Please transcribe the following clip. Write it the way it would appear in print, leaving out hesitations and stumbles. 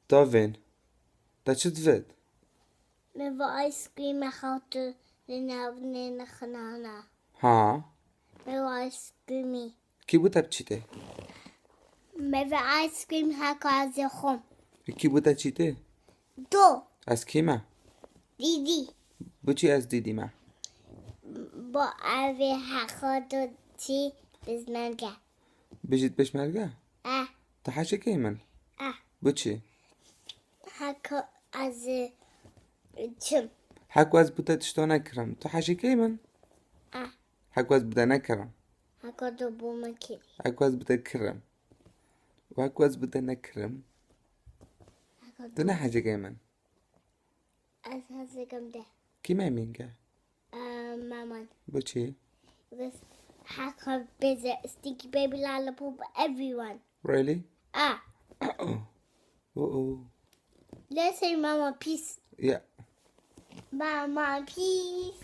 Davin. Dat is het wit. Men wil ice cream en gaat de banana. ها Men wil ice cream. کی بوده بچیته؟ Men wil ice cream از خم. کی بوده چیته؟ دو. از کی ما؟ دیدی. بچی از دیدی ما؟ با اوی حقا دو چی بزمنگه. بجید بشمرگه؟ تا حشه که من؟ بچی؟ حقا از چم. حکو از بوده تشتا نکرم تا حشه که من؟ حکو از بوده نکرم حقا دو بومه کری. حکو از بوده کرم و حکو از بوده نکرم دو نه حشه که من؟ از هزگم ده. کی میمینگه؟ مامان. بچی؟ This hacker visit Sticky Baby Lollipop everyone. Really? Oh. Let's say Mama peace. Yeah. Mama peace.